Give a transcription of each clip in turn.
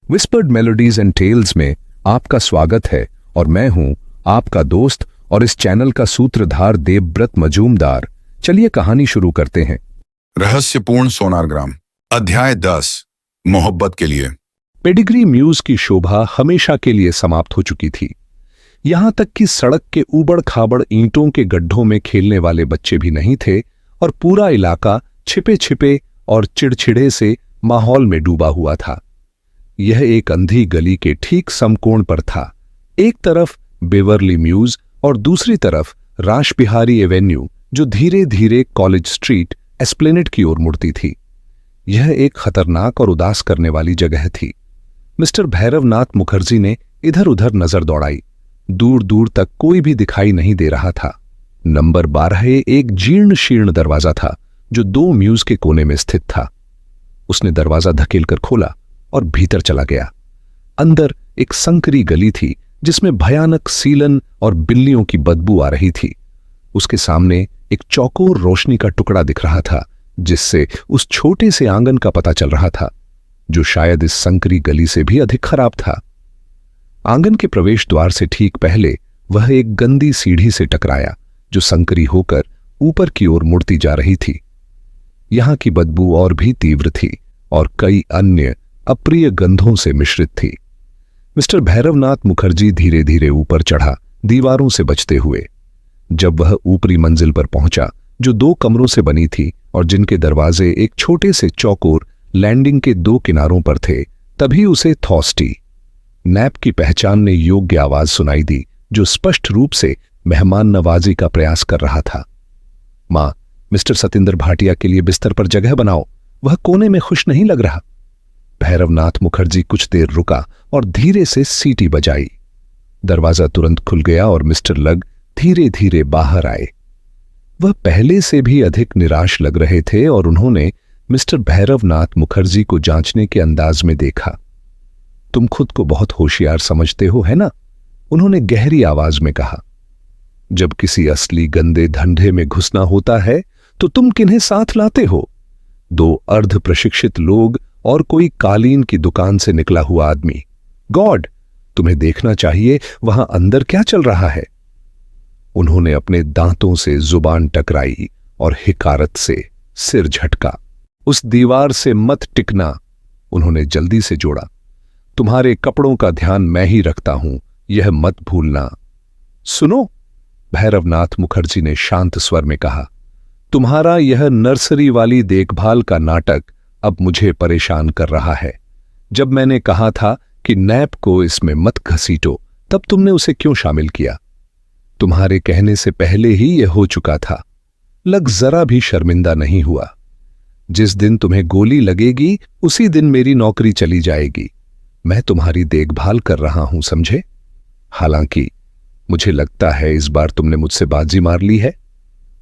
Whispered melodies and tales में आपका स्वागत है और मैं हूं आपका दोस्त और इस चैनल का सूत्रधार देवव्रत मजूमदार। चलिए कहानी शुरू करते हैं। रहस्यपूर्ण सोनारग्राम, अध्याय 10, मोहब्बत के लिए। पेडिग्री म्यूज की शोभा हमेशा के लिए समाप्त हो चुकी थी। यहां तक कि सड़क के ऊबड़ खाबड़ ईंटों के गड्ढों में खेलने वाले बच्चे भी नहीं थे और पूरा इलाका छिपे छिपे और चिड़चिड़े से माहौल में डूबा हुआ था। यह एक अंधी गली के ठीक समकोण पर था। एक तरफ बेवर्ली म्यूज और दूसरी तरफ राशबिहारी एवेन्यू, जो धीरे धीरे कॉलेज स्ट्रीट एस्प्लेनेड की ओर मुड़ती थी। यह एक खतरनाक और उदास करने वाली जगह थी। मिस्टर भैरवनाथ मुखर्जी ने इधर उधर नजर दौड़ाई। दूर दूर तक कोई भी दिखाई नहीं दे रहा था। नंबर 12 एक जीर्ण शीर्ण दरवाजा था जो 2 म्यूज के कोने में स्थित था। उसने दरवाजा धकेलकर खोला और भीतर चला गया। अंदर एक संकरी गली थी जिसमें भयानक सीलन और बिल्लियों की बदबू आ रही थी। उसके सामने एक चौकोर रोशनी का टुकड़ा दिख रहा था जिससे उस छोटे से आंगन का पता चल रहा था जो शायद इस संकरी गली से भी अधिक खराब था। आंगन के प्रवेश द्वार से ठीक पहले वह एक गंदी सीढ़ी से टकराया जो संकरी होकर ऊपर की ओर मुड़ती जा रही थी। यहां की बदबू और भी तीव्र थी और कई अन्य अप्रिय गंधों से मिश्रित थी। मिस्टर भैरवनाथ मुखर्जी धीरे धीरे ऊपर चढ़ा, दीवारों से बचते हुए। जब वह ऊपरी मंजिल पर पहुंचा जो 2 कमरों से बनी थी और जिनके दरवाजे एक छोटे से चौकोर लैंडिंग के 2 किनारों पर थे, तभी उसे थॉस्टी नैप की पहचानने योग्य आवाज सुनाई दी जो स्पष्ट रूप से मेहमान नवाजी का प्रयास कर रहा था। मां, मिस्टर सतिंदर भाटिया के लिए बिस्तर पर जगह बनाओ, वह कोने में खुश नहीं लग रहा। भैरवनाथ मुखर्जी कुछ देर रुका और धीरे से सीटी बजाई। दरवाजा तुरंत खुल गया और मिस्टर लग धीरे धीरे बाहर आए। वह पहले से भी अधिक निराश लग रहे थे और उन्होंने मिस्टर भैरवनाथ मुखर्जी को जांचने के अंदाज में देखा। तुम खुद को बहुत होशियार समझते हो, है ना? उन्होंने गहरी आवाज में कहा। जब किसी असली गंदे धंधे में घुसना होता है तो तुम किन्हें साथ लाते हो? 2 अर्ध प्रशिक्षित लोग और कोई कालीन की दुकान से निकला हुआ आदमी। गॉड, तुम्हें देखना चाहिए वहां अंदर क्या चल रहा है। उन्होंने अपने दांतों से जुबान टकराई और हिकारत से सिर झटका। उस दीवार से मत टिकना, उन्होंने जल्दी से जोड़ा। तुम्हारे कपड़ों का ध्यान मैं ही रखता हूं, यह मत भूलना। सुनो, भैरवनाथ मुखर्जी ने शांत स्वर में कहा, तुम्हारा यह नर्सरी वाली देखभाल का नाटक अब मुझे परेशान कर रहा है। जब मैंने कहा था कि नैप को इसमें मत घसीटो, तब तुमने उसे क्यों शामिल किया? तुम्हारे कहने से पहले ही यह हो चुका था। लग जरा भी शर्मिंदा नहीं हुआ। जिस दिन तुम्हें गोली लगेगी उसी दिन मेरी नौकरी चली जाएगी। मैं तुम्हारी देखभाल कर रहा हूं, समझे? हालांकि मुझे लगता है इस बार तुमने मुझसे बाजी मार ली है,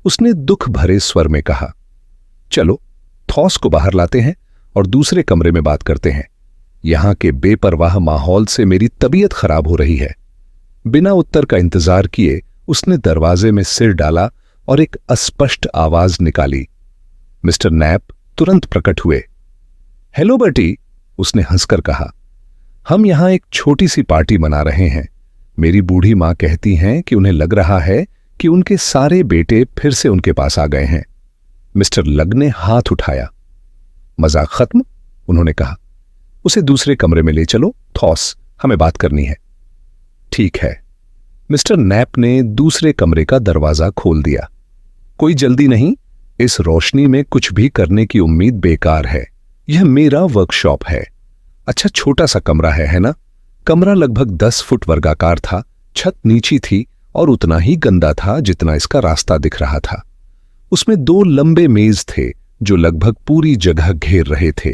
उसने दुख भरे स्वर में कहा। चलो, थॉस को बाहर लाते हैं और दूसरे कमरे में बात करते हैं। यहां के बेपरवाह माहौल से मेरी तबीयत खराब हो रही है। बिना उत्तर का इंतजार किए उसने दरवाजे में सिर डाला और एक अस्पष्ट आवाज निकाली। मिस्टर नैप तुरंत प्रकट हुए। हेलो बटी, उसने हंसकर कहा। हम यहां एक छोटी सी पार्टी मना रहे हैं। मेरी बूढ़ी मां कहती हैं कि उन्हें लग रहा है कि उनके सारे बेटे फिर से उनके पास आ गए हैं। मिस्टर लग ने हाथ उठाया। मजाक खत्म, उन्होंने कहा। उसे दूसरे कमरे में ले चलो, थॉस, हमें बात करनी है। ठीक है। मिस्टर नैप ने दूसरे कमरे का दरवाजा खोल दिया। कोई जल्दी नहीं, इस रोशनी में कुछ भी करने की उम्मीद बेकार है। यह मेरा वर्कशॉप है। अच्छा छोटा सा कमरा है ना? कमरा लगभग 10 फुट वर्गाकार था। छत नीची थी और उतना ही गंदा था जितना इसका रास्ता दिख रहा था। उसमें 2 लंबे मेज थे जो लगभग पूरी जगह घेर रहे थे।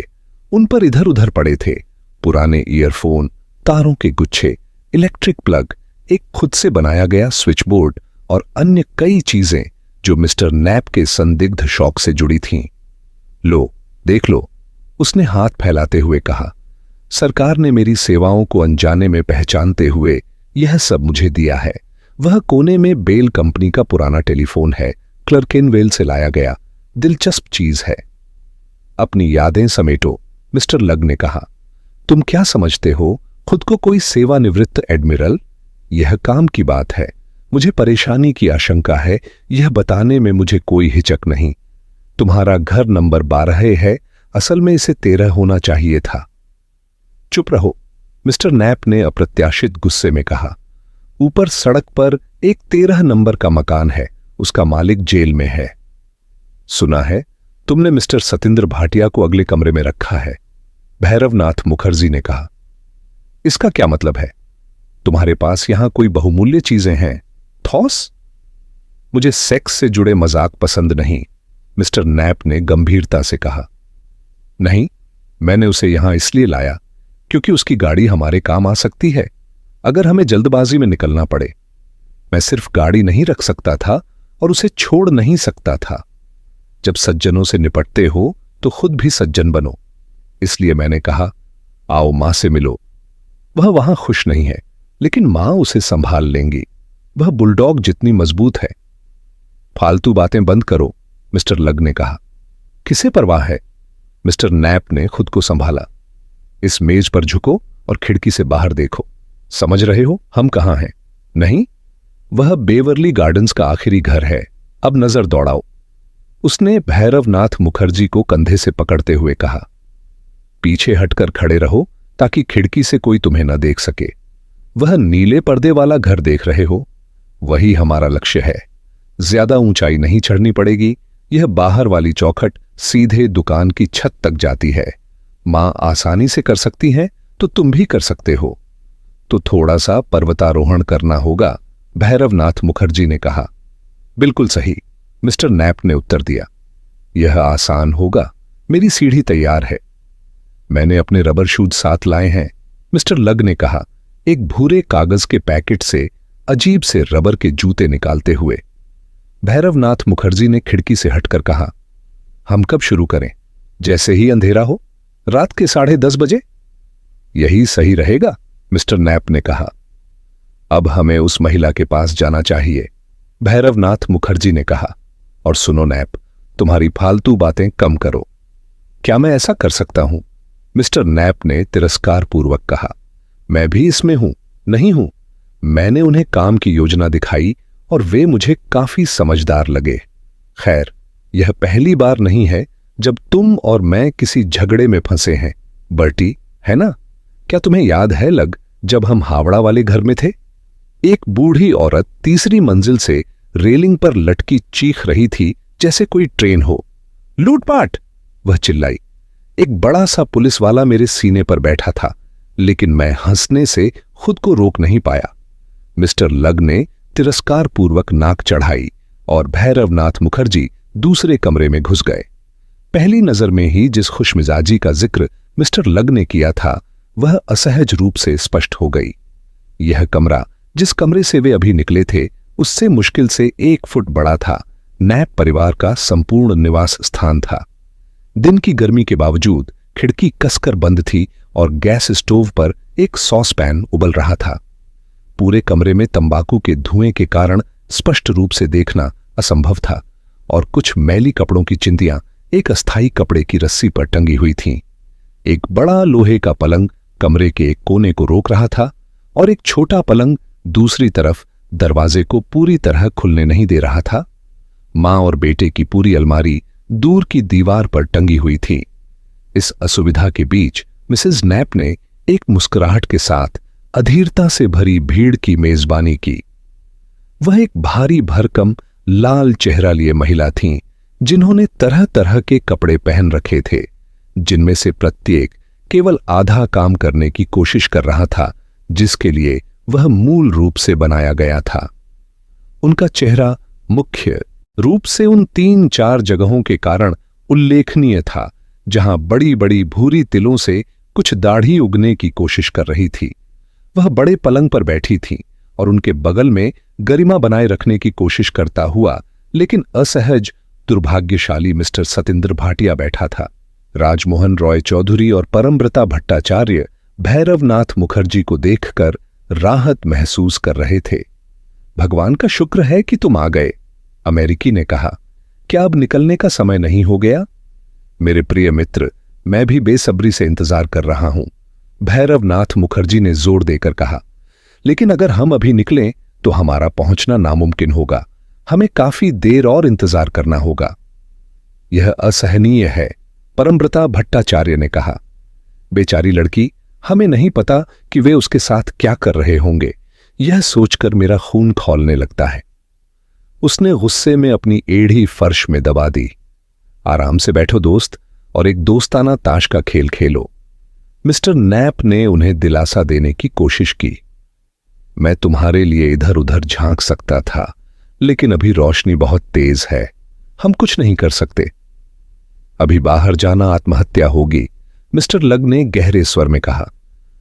उन पर इधर उधर पड़े थे पुराने ईयरफोन, तारों के गुच्छे, इलेक्ट्रिक प्लग, एक खुद से बनाया गया स्विच बोर्ड और अन्य कई चीजें जो मिस्टर नैप के संदिग्ध शौक से जुड़ी थीं। लो, देख लो, उसने हाथ फैलाते हुए कहा। सरकार ने मेरी सेवाओं को अनजाने में पहचानते हुए यह सब मुझे दिया है। वह कोने में बेल कंपनी का पुराना टेलीफोन है, क्लर्केनवेल से लाया गया। दिलचस्प चीज है। अपनी यादें समेटो, मिस्टर लग ने कहा। तुम क्या समझते हो खुद को कोई सेवानिवृत्त एडमिरल? यह काम की बात है। मुझे परेशानी की आशंका है, यह बताने में मुझे कोई हिचक नहीं। तुम्हारा घर नंबर 12 है, असल में इसे 13 होना चाहिए था। चुप रहो, मिस्टर नैप ने अप्रत्याशित गुस्से में कहा। ऊपर सड़क पर एक 13 नंबर का मकान है, उसका मालिक जेल में है। सुना है तुमने मिस्टर सतेंद्र भाटिया को अगले कमरे में रखा है, भैरवनाथ मुखर्जी ने कहा। इसका क्या मतलब है? तुम्हारे पास यहां कोई बहुमूल्य चीजें हैं? थॉस? मुझे सेक्स से जुड़े मजाक पसंद नहीं, मिस्टर नैप ने गंभीरता से कहा। नहीं, मैंने उसे यहां इसलिए लाया क्योंकि उसकी गाड़ी हमारे काम आ सकती है अगर हमें जल्दबाजी में निकलना पड़े। मैं सिर्फ गाड़ी नहीं रख सकता था और उसे छोड़ नहीं सकता था। जब सज्जनों से निपटते हो तो खुद भी सज्जन बनो, इसलिए मैंने कहा आओ मां से मिलो। वह वहां खुश नहीं है, लेकिन मां उसे संभाल लेंगी। वह बुलडॉग जितनी मजबूत है। फालतू बातें बंद करो, मिस्टर लग ने कहा। किसे परवाह है? मिस्टर नैप ने खुद को संभाला। इस मेज पर झुको और खिड़की से बाहर देखो। समझ रहे हो हम कहां हैं? नहीं, वह बेवरली गार्डन्स का आखिरी घर है। अब नजर दौड़ाओ, उसने भैरवनाथ मुखर्जी को कंधे से पकड़ते हुए कहा। पीछे हटकर खड़े रहो ताकि खिड़की से कोई तुम्हें न देख सके। वह नीले पर्दे वाला घर देख रहे हो? वही हमारा लक्ष्य है। ज्यादा ऊंचाई नहीं चढ़नी पड़ेगी। यह बाहर वाली चौखट सीधे दुकान की छत तक जाती है। मां आसानी से कर सकती हैं तो तुम भी कर सकते हो। तो थोड़ा सा पर्वतारोहण करना होगा, भैरवनाथ मुखर्जी ने कहा। बिल्कुल सही, मिस्टर नैप ने उत्तर दिया। यह आसान होगा, मेरी सीढ़ी तैयार है। मैंने अपने रबर शूज साथ लाए हैं, मिस्टर लग ने कहा, एक भूरे कागज के पैकेट से अजीब से रबर के जूते निकालते हुए। भैरवनाथ मुखर्जी ने खिड़की से हटकर कहा, हम कब शुरू करें? जैसे ही अंधेरा हो, रात के 10:30 बजे? यही सही रहेगा, मिस्टर नैप ने कहा। अब हमें उस महिला के पास जाना चाहिए, भैरवनाथ मुखर्जी ने कहा। और सुनो नैप, तुम्हारी फालतू बातें कम करो। क्या मैं ऐसा कर सकता हूं? मिस्टर नैप ने तिरस्कारपूर्वक कहा। मैं भी इसमें हूं, नहीं हूं। मैंने उन्हें काम की योजना दिखाई और वे मुझे काफी समझदार लगे। खैर, यह पहली बार नहीं है जब तुम और मैं किसी झगड़े में फंसे हैं, बर्टी, है ना? क्या तुम्हें याद है लग, जब हम हावड़ा वाले घर में थे? एक बूढ़ी औरत तीसरी मंजिल से रेलिंग पर लटकी चीख रही थी जैसे कोई ट्रेन हो। लूटपाट! वह चिल्लाई। एक बड़ा सा पुलिस वाला मेरे सीने पर बैठा था, लेकिन मैं हंसने से खुद को रोक नहीं पाया। मिस्टर लग ने तिरस्कारपूर्वक नाक चढ़ाई और भैरवनाथ मुखर्जी दूसरे कमरे में घुस गए। पहली नजर में ही जिस खुशमिजाजी का जिक्र मिस्टर लग ने किया था, वह असहज रूप से स्पष्ट हो गई। यह कमरा जिस कमरे से वे अभी निकले थे, उससे मुश्किल से 1 फुट बड़ा था। नैप परिवार का संपूर्ण निवास स्थान था। दिन की गर्मी के बावजूद खिड़की कसकर बंद थी और गैस स्टोव पर एक सॉसपैन उबल रहा था। पूरे कमरे में तंबाकू के धुएं के कारण स्पष्ट रूप से देखना असंभव था और कुछ मैली कपड़ों की चिंदियां एक अस्थायी कपड़े की रस्सी पर टंगी हुई थीं। एक बड़ा लोहे का पलंग कमरे के एक कोने को रोक रहा था और एक छोटा पलंग दूसरी तरफ दरवाजे को पूरी तरह खुलने नहीं दे रहा था। मां और बेटे की पूरी अलमारी दूर की दीवार पर टंगी हुई थी। इस असुविधा के बीच मिसेज नैप ने एक मुस्कुराहट के साथ अधीरता से भरी भीड़ की मेजबानी की। वह एक भारी भरकम लाल चेहरा लिए महिला थीं, जिन्होंने तरह तरह के कपड़े पहन रखे थे, जिनमें से प्रत्येक केवल आधा काम करने की कोशिश कर रहा था जिसके लिए वह मूल रूप से बनाया गया था। उनका चेहरा मुख्य रूप से उन 3-4 जगहों के कारण उल्लेखनीय था जहां बड़ी बड़ी भूरी तिलों से कुछ दाढ़ी उगने की कोशिश कर रही थी। वह बड़े पलंग पर बैठी थी और उनके बगल में गरिमा बनाए रखने की कोशिश करता हुआ लेकिन असहज दुर्भाग्यशाली मिस्टर सतेंद्र भाटिया बैठा था। राजमोहन रॉय चौधरी और परमव्रता भट्टाचार्य भैरवनाथ मुखर्जी को देखकर राहत महसूस कर रहे थे। भगवान का शुक्र है कि तुम आ गए, अमेरिकी ने कहा। क्या अब निकलने का समय नहीं हो गया? मेरे प्रिय मित्र, मैं भी बेसब्री से इंतजार कर रहा हूं, भैरवनाथ मुखर्जी ने जोर देकर कहा। लेकिन अगर हम अभी निकलें तो हमारा पहुंचना नामुमकिन होगा। हमें काफी देर और इंतजार करना होगा। यह असहनीय है, परमव्रता भट्टाचार्य ने कहा। बेचारी लड़की, हमें नहीं पता कि वे उसके साथ क्या कर रहे होंगे। यह सोचकर मेरा खून खौलने लगता है। उसने गुस्से में अपनी एड़ी फर्श में दबा दी। आराम से बैठो दोस्त, और एक दोस्ताना ताश का खेल खेलो। मिस्टर नैप ने उन्हें दिलासा देने की कोशिश की। मैं तुम्हारे लिए इधर उधर झांक सकता था, लेकिन अभी रोशनी बहुत तेज है, हम कुछ नहीं कर सकते। अभी बाहर जाना आत्महत्या होगी, मिस्टर लग ने गहरे स्वर में कहा।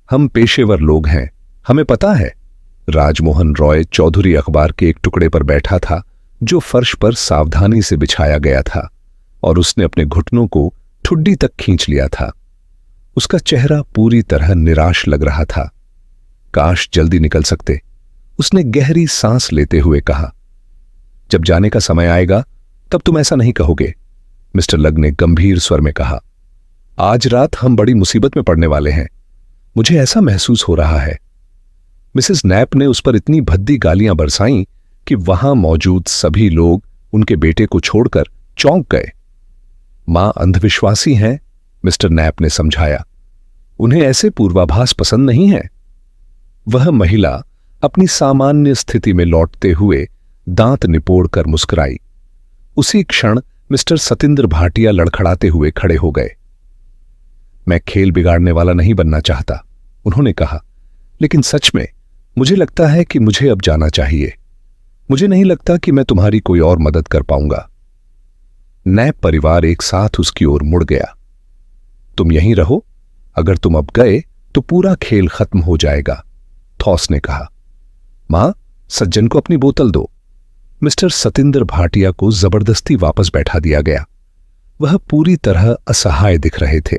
हम पेशेवर लोग हैं, हमें पता है। राजमोहन रॉय चौधरी अखबार के एक टुकड़े पर बैठा था जो फर्श पर सावधानी से बिछाया गया था, और उसने अपने घुटनों को ठुड्डी तक खींच लिया था। उसका चेहरा पूरी तरह निराश लग रहा था। काश जल्दी निकल सकते, उसने गहरी सांस लेते हुए कहा। जब जाने का समय आएगा तब तुम ऐसा नहीं कहोगे, मिस्टर लग ने गंभीर स्वर में कहा। आज रात हम बड़ी मुसीबत में पड़ने वाले हैं, मुझे ऐसा महसूस हो रहा है। मिसेस नैप ने उस पर इतनी भद्दी गालियां बरसाईं कि वहां मौजूद सभी लोग उनके बेटे को छोड़कर चौंक गए। मां अंधविश्वासी हैं, मिस्टर नैप ने समझाया। उन्हें ऐसे पूर्वाभास पसंद नहीं है। वह महिला अपनी सामान्य स्थिति में लौटते हुए दांत निपोड़कर मुस्कुराई। उसी क्षण मिस्टर सतिंद्र भाटिया लड़खड़ाते हुए खड़े हो गए। मैं खेल बिगाड़ने वाला नहीं बनना चाहता, उन्होंने कहा, लेकिन सच में मुझे लगता है कि मुझे अब जाना चाहिए। मुझे नहीं लगता कि मैं तुम्हारी कोई और मदद कर पाऊंगा। नैप परिवार एक साथ उसकी ओर मुड़ गया। तुम यहीं रहो, अगर तुम अब गए तो पूरा खेल खत्म हो जाएगा, थॉस ने कहा। मां, सज्जन को अपनी बोतल दो। मिस्टर सतिंद्र भाटिया को जबरदस्ती वापस बैठा दिया गया। वह पूरी तरह असहाय दिख रहे थे।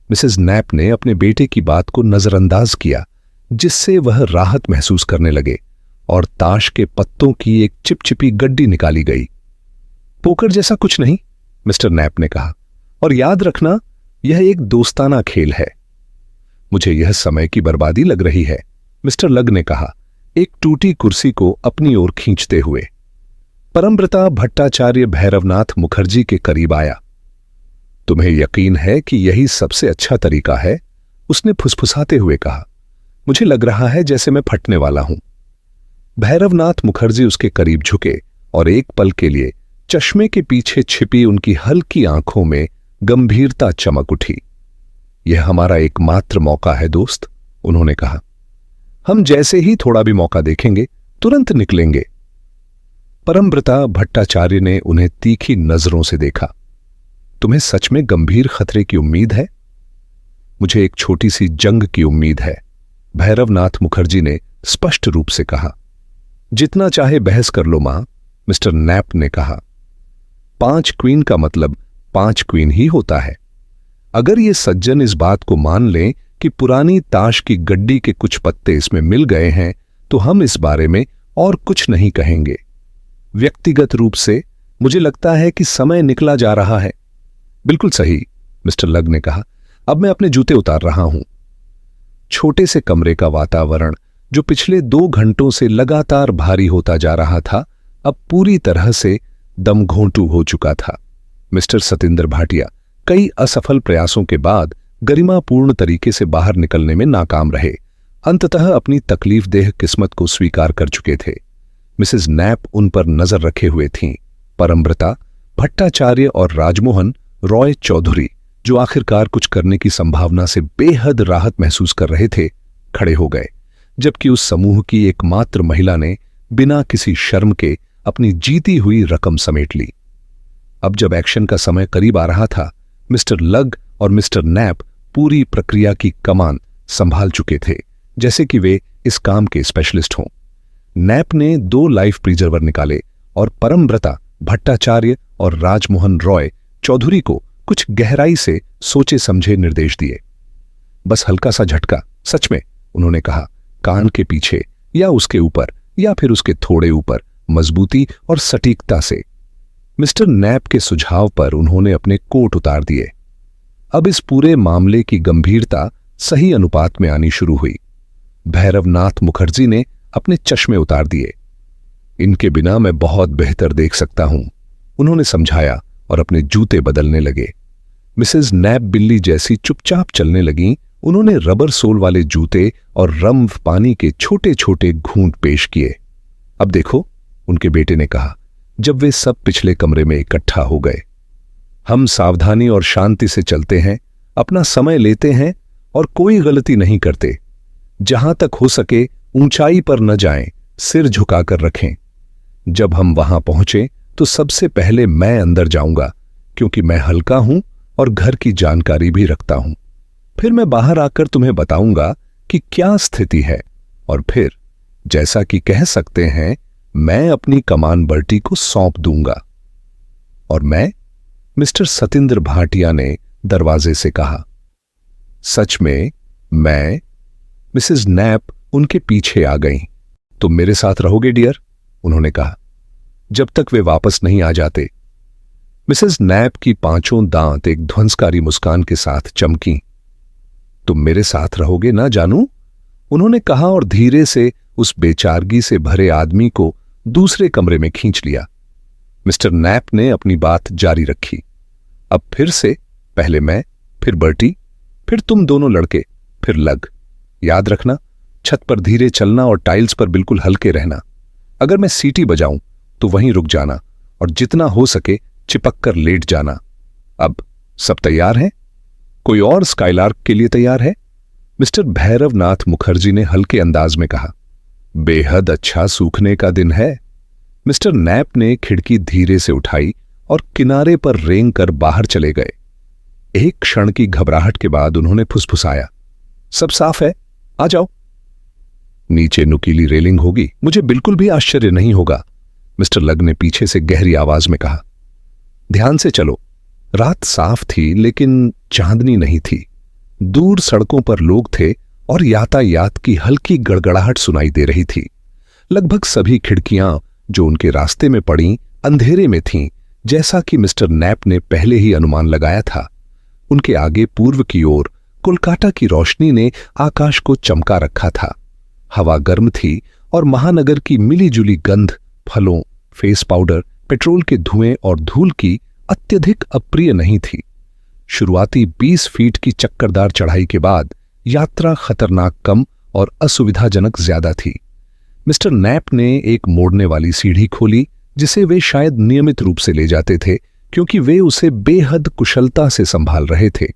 मिसेस नैप ने अपने बेटे की बात को नजरअंदाज किया, जिससे वह राहत महसूस करने लगे, और ताश के पत्तों की एक चिपचिपी गड्डी निकाली गई। पोकर जैसा कुछ नहीं, मिस्टर नैप ने कहा, और याद रखना यह एक दोस्ताना खेल है। मुझे यह समय की बर्बादी लग रही है, मिस्टर लग ने कहा, एक टूटी कुर्सी को अपनी ओर खींचते हुए। परमव्रता भट्टाचार्य भैरवनाथ मुखर्जी के करीब आया। तुम्हें यकीन है कि यही सबसे अच्छा तरीका है? उसने फुसफुसाते हुए कहा। मुझे लग रहा है जैसे मैं फटने वाला हूं। भैरवनाथ मुखर्जी उसके करीब झुके, और एक पल के लिए चश्मे के पीछे छिपी उनकी हल्की आंखों में गंभीरता चमक उठी। यह हमारा एकमात्र मौका है दोस्त, उन्होंने कहा। हम जैसे ही थोड़ा भी मौका देखेंगे तुरंत निकलेंगे। परमव्रता भट्टाचार्य ने उन्हें तीखी नजरों से देखा। तुम्हें सच में गंभीर खतरे की उम्मीद है? मुझे एक छोटी सी जंग की उम्मीद है, भैरवनाथ मुखर्जी ने स्पष्ट रूप से कहा। जितना चाहे बहस कर लो मां, मिस्टर नैप ने कहा। 5 क्वीन का मतलब 5 क्वीन ही होता है। अगर ये सज्जन इस बात को मान लें कि पुरानी ताश की गड्डी के कुछ पत्ते इसमें मिल गए हैं, तो हम इस बारे में और कुछ नहीं कहेंगे। व्यक्तिगत रूप से मुझे लगता है कि समय निकला जा रहा है। बिल्कुल सही, मिस्टर लग ने कहा। अब मैं अपने जूते उतार रहा हूं। छोटे से कमरे का वातावरण, जो पिछले 2 घंटों से लगातार भारी होता जा रहा था, अब पूरी तरह से दमघोंटू हो चुका था। मिस्टर सतिंद्र भाटिया कई असफल प्रयासों के बाद गरिमापूर्ण तरीके से बाहर निकलने में नाकाम रहे। अंततः अपनी तकलीफदेह किस्मत को स्वीकार कर चुके थे। मिसेस नैप उन पर नजर रखे हुए थीं। परमव्रता भट्टाचार्य और राजमोहन रॉय चौधरी, जो आखिरकार कुछ करने की संभावना से बेहद राहत महसूस कर रहे थे, खड़े हो गए, जबकि उस समूह की एकमात्र महिला ने बिना किसी शर्म के अपनी जीती हुई रकम समेट ली। अब जब एक्शन का समय करीब आ रहा था, मिस्टर लग और मिस्टर नैप पूरी प्रक्रिया की कमान संभाल चुके थे, जैसे कि वे इस काम के स्पेशलिस्ट हों। नैप ने 2 लाइफ प्रिजर्वर निकाले और परमव्रता भट्टाचार्य और राजमोहन रॉय चौधरी को कुछ गहराई से सोचे समझे निर्देश दिए। बस हल्का सा झटका, सच में, उन्होंने कहा, कान के पीछे या उसके ऊपर या फिर उसके थोड़े ऊपर, मजबूती और सटीकता से। मिस्टर नैप के सुझाव पर उन्होंने अपने कोट उतार दिए। अब इस पूरे मामले की गंभीरता सही अनुपात में आनी शुरू हुई। भैरवनाथ मुखर्जी ने अपने चश्मे उतार दिए। इनके बिना मैं बहुत बेहतर देख सकता हूं, उन्होंने समझाया और अपने जूते बदलने लगे। मिसेज नैप बिल्ली जैसी चुपचाप चलने लगीं। उन्होंने रबर सोल वाले जूते और रम पानी के छोटे छोटे घूंट पेश किए। अब देखो, उनके बेटे ने कहा जब वे सब पिछले कमरे में इकट्ठा हो गए। हम सावधानी और शांति से चलते हैं, अपना समय लेते हैं और कोई गलती नहीं करते। जहां तक हो सके ऊंचाई पर न जाएं, सिर झुकाकर रखें। जब हम वहां पहुंचे तो सबसे पहले मैं अंदर जाऊंगा, क्योंकि मैं हल्का हूं और घर की जानकारी भी रखता हूं। फिर मैं बाहर आकर तुम्हें बताऊंगा कि क्या स्थिति है, और फिर जैसा कि कह सकते हैं मैं अपनी कमान बर्टी को सौंप दूंगा। और मैं, मिस्टर सतिंद्र भाटिया ने दरवाजे से कहा। सच में मैं। मिसेज नैप उनके पीछे आ गईं। तुम मेरे साथ रहोगे डियर, उन्होंने कहा, जब तक वे वापस नहीं आ जाते। मिसेज नैप की पांचों दांत एक ध्वंसकारी मुस्कान के साथ चमकीं। तुम मेरे साथ रहोगे ना जानू, उन्होंने कहा और धीरे से उस बेचारगी से भरे आदमी को दूसरे कमरे में खींच लिया। मिस्टर नैप ने अपनी बात जारी रखी। अब फिर से, पहले मैं, फिर बर्टी, फिर तुम दोनों लड़के, फिर लग। याद रखना, छत पर धीरे चलना और टाइल्स पर बिल्कुल हल्के रहना। अगर मैं सीटी बजाऊं तो वहीं रुक जाना और जितना हो सके चिपक कर लेट जाना। अब सब तैयार हैं? कोई और स्काईलार्क के लिए तैयार है? मिस्टर भैरवनाथ मुखर्जी ने हल्के अंदाज में कहा। बेहद अच्छा सूखने का दिन है। मिस्टर नैप ने खिड़की धीरे से उठाई और किनारे पर रेंग कर बाहर चले गए। एक क्षण की घबराहट के बाद उन्होंने फुसफुसाया, सब साफ है, आ जाओ। नीचे नुकीली रेलिंग होगी, मुझे बिल्कुल भी आश्चर्य नहीं होगा, मिस्टर लग ने पीछे से गहरी आवाज में कहा। ध्यान से चलो। रात साफ थी लेकिन चांदनी नहीं थी। दूर सड़कों पर लोग थे और यातायात की हल्की गड़गड़ाहट सुनाई दे रही थी। लगभग सभी खिड़कियां जो उनके रास्ते में पड़ी अंधेरे में थीं, जैसा कि मिस्टर नैप ने पहले ही अनुमान लगाया था। उनके आगे पूर्व की ओर कोलकाता की रोशनी ने आकाश को चमका रखा था। हवा गर्म थी और महानगर की मिलीजुली गंध फलों, फेस पाउडर, पेट्रोल के धुएं और धूल की अत्यधिक अप्रिय नहीं थी। शुरुआती 20 फीट की चक्करदार चढ़ाई के बाद यात्रा खतरनाक कम और असुविधाजनक ज्यादा थी। मिस्टर नैप ने एक मोड़ने वाली सीढ़ी खोली जिसे वे शायद नियमित रूप से ले जाते थे, क्योंकि वे उसे बेहद कुशलता से संभाल रहे थे।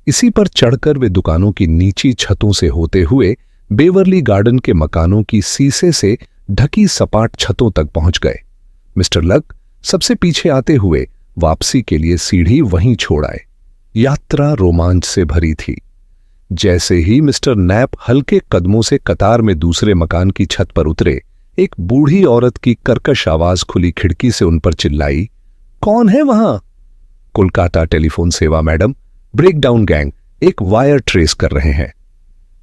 इसी पर चढ़कर वे दुकानों की नीची छतों से होते हुए बेवरली गार्डन के मकानों की शीशे से ढकी सपाट छतों तक पहुंच गए। मिस्टर लग सबसे पीछे आते हुए वापसी के लिए सीढ़ी वहीं छोड़ आए। यात्रा रोमांच से भरी थी। जैसे ही मिस्टर नैप हल्के कदमों से कतार में दूसरे मकान की छत पर उतरे, एक बूढ़ी औरत की कर्कश आवाज खुली खिड़की से उन पर चिल्लाई, कौन है वहां? कोलकाता टेलीफोन सेवा मैडम, ब्रेकडाउन गैंग एक वायर ट्रेस कर रहे हैं।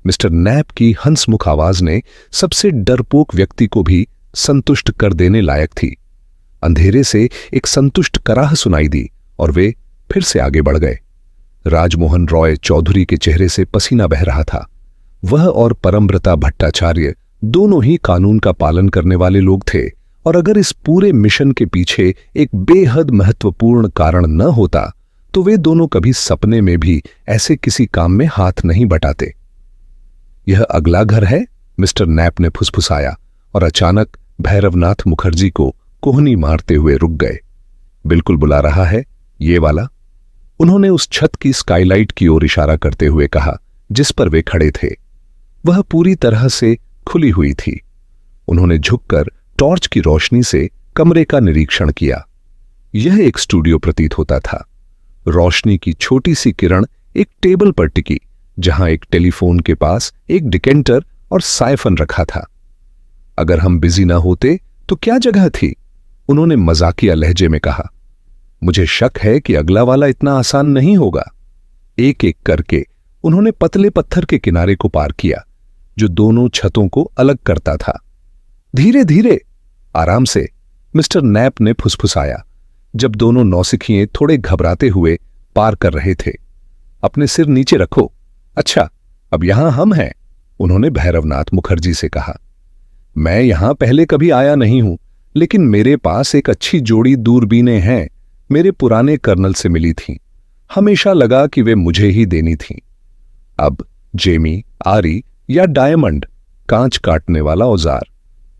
मिस्टर नैप की हंसमुख आवाज ने सबसे डरपोक व्यक्ति को भी संतुष्ट कर देने लायक थी। अंधेरे से एक संतुष्ट कराह सुनाई दी और वे फिर से आगे बढ़ गए। राजमोहन रॉय चौधरी के चेहरे से पसीना बह रहा था। वह और परमव्रता भट्टाचार्य दोनों ही कानून का पालन करने वाले लोग थे, और अगर इस पूरे मिशन के पीछे एक बेहद महत्वपूर्ण कारण न होता तो वे दोनों कभी सपने में भी ऐसे किसी काम में हाथ नहीं बटाते। यह अगला घर है, मिस्टर नैप ने फुसफुसाया और अचानक भैरवनाथ मुखर्जी को कोहनी मारते हुए रुक गए। बिल्कुल बुला रहा है, ये वाला। उन्होंने उस छत की स्काईलाइट की ओर इशारा करते हुए कहा जिस पर वे खड़े थे। वह पूरी तरह से खुली हुई थी। उन्होंने झुककर टॉर्च की रोशनी से कमरे का निरीक्षण किया। यह एक स्टूडियो प्रतीत होता था। रोशनी की छोटी सी किरण एक टेबल पर टिकी, जहां एक टेलीफोन के पास एक डिकेंटर और साइफन रखा था। अगर हम बिजी ना होते तो क्या जगह थी, उन्होंने मजाकिया लहजे में कहा। मुझे शक है कि अगला वाला इतना आसान नहीं होगा। एक एक करके उन्होंने पतले पत्थर के किनारे को पार किया जो दोनों छतों को अलग करता था। धीरे धीरे, आराम से, मिस्टर नैप ने फुसफुसाया जब दोनों नौसिखिए थोड़े घबराते हुए पार कर रहे थे। अपने सिर नीचे रखो। अच्छा, अब यहां हम हैं, उन्होंने भैरवनाथ मुखर्जी से कहा। मैं यहां पहले कभी आया नहीं हूं, लेकिन मेरे पास एक अच्छी जोड़ी दूरबीनें हैं। मेरे पुराने कर्नल से मिली थीं। हमेशा लगा कि वे मुझे ही देनी थीं। अब जेमी, आरी या डायमंड, कांच काटने वाला औजार,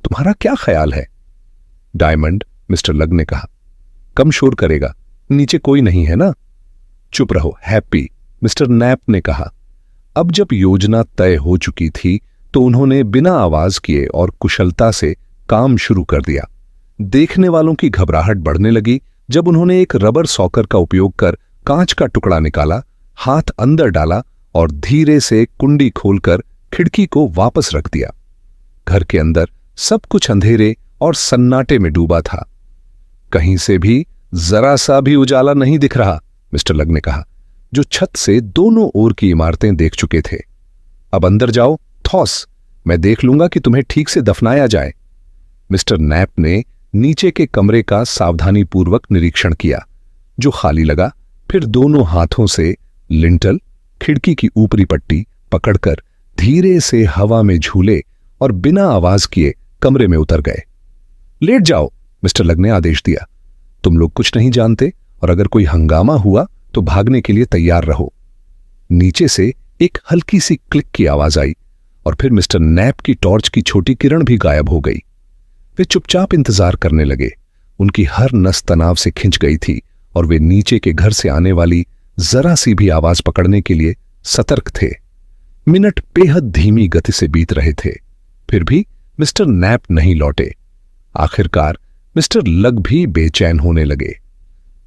तुम्हारा क्या ख्याल है? डायमंड, मिस्टर लग ने कहा। कम शोर करेगा, नीचे कोई नहीं है ना? चुप रहो, हैप्पी, मिस्टर नैप ने कहा। अब जब योजना तय हो चुकी थी तो उन्होंने बिना आवाज किए और कुशलता से काम शुरू कर दिया। देखने वालों की घबराहट बढ़ने लगी जब उन्होंने एक रबर सॉकर का उपयोग कर कांच का टुकड़ा निकाला, हाथ अंदर डाला और धीरे से कुंडी खोलकर खिड़की को वापस रख दिया। घर के अंदर सब कुछ अंधेरे और सन्नाटे में डूबा था। कहीं से भी जरा सा भी उजाला नहीं दिख रहा, मिस्टर लग ने कहा, जो छत से दोनों ओर की इमारतें देख चुके थे। अब अंदर जाओ, थॉस, मैं देख लूंगा कि तुम्हें ठीक से दफनाया जाए। मिस्टर नैप ने नीचे के कमरे का सावधानीपूर्वक निरीक्षण किया, जो खाली लगा। फिर दोनों हाथों से लिंटल, खिड़की की ऊपरी पट्टी पकड़कर धीरे से हवा में झूले और बिना आवाज किए कमरे में उतर गए। लेट जाओ, मिस्टर लग ने आदेश दिया। तुम लोग कुछ नहीं जानते और अगर कोई हंगामा हुआ तो भागने के लिए तैयार रहो। नीचे से एक हल्की सी क्लिक की आवाज आई और फिर मिस्टर नैप की टॉर्च की छोटी किरण भी गायब हो गई। वे चुपचाप इंतजार करने लगे। उनकी हर नस तनाव से खिंच गई थी और वे नीचे के घर से आने वाली जरा सी भी आवाज पकड़ने के लिए सतर्क थे। मिनट बेहद धीमी गति से बीत रहे थे, फिर भी मिस्टर नैप नहीं लौटे। आखिरकार मिस्टर लग भी बेचैन होने लगे।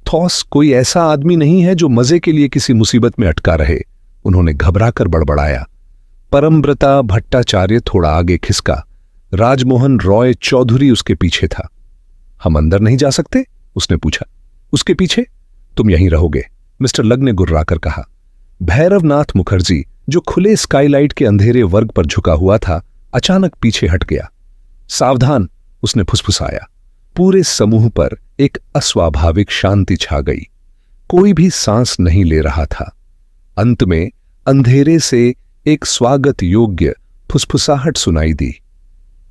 थॉस कोई ऐसा आदमी नहीं है जो मजे के लिए किसी मुसीबत में अटका रहे, उन्होंने घबराकर बड़बड़ाया। परमव्रता भट्टाचार्य थोड़ा आगे खिसका। राजमोहन रॉय चौधरी उसके पीछे था। हम अंदर नहीं जा सकते? उसने पूछा। उसके पीछे? तुम यहीं रहोगे, मिस्टर लग ने गुर्राकर कहा। भैरवनाथ मुखर्जी, जो खुले स्काईलाइट के अंधेरे वर्ग पर झुका हुआ था, अचानक पीछे हट गया। सावधान, उसने फुसफुसाया। पूरे समूह पर एक अस्वाभाविक शांति छा गई। कोई भी सांस नहीं ले रहा था। अंत में अंधेरे से एक स्वागत योग्य फुसफुसाहट सुनाई दी।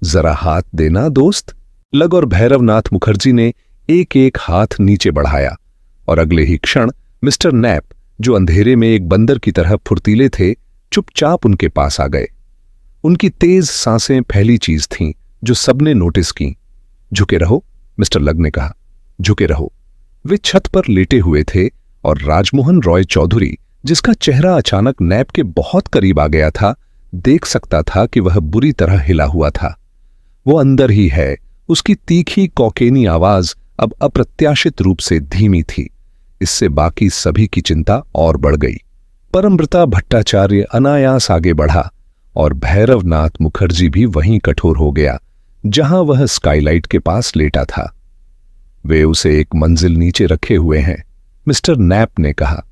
जरा हाथ देना दोस्त। लग और भैरवनाथ मुखर्जी ने एक एक हाथ नीचे बढ़ाया और अगले ही क्षण मिस्टर नैप, जो अंधेरे में एक बंदर की तरह फुर्तीले थे, चुपचाप उनके पास आ गए। उनकी तेज सांसें पहली चीज थीं जो सबने नोटिस की। झुके रहो, मिस्टर लग ने कहा। झुके रहो। वे छत पर लेटे हुए थे और राजमोहन रॉय चौधरी, जिसका चेहरा अचानक नैप के बहुत करीब आ गया था, देख सकता था कि वह बुरी तरह हिला हुआ था। वो अंदर ही है। उसकी तीखी कौकेनी आवाज अब अप्रत्याशित रूप से धीमी थी। इससे बाकी सभी की चिंता और बढ़ गई। परमव्रता भट्टाचार्य अनायास आगे बढ़ा और भैरवनाथ मुखर्जी भी वहीं कठोर हो गया जहां वह स्काईलाइट के पास लेटा था। वे उसे एक मंजिल नीचे रखे हुए हैं, मिस्टर नैप ने कहा।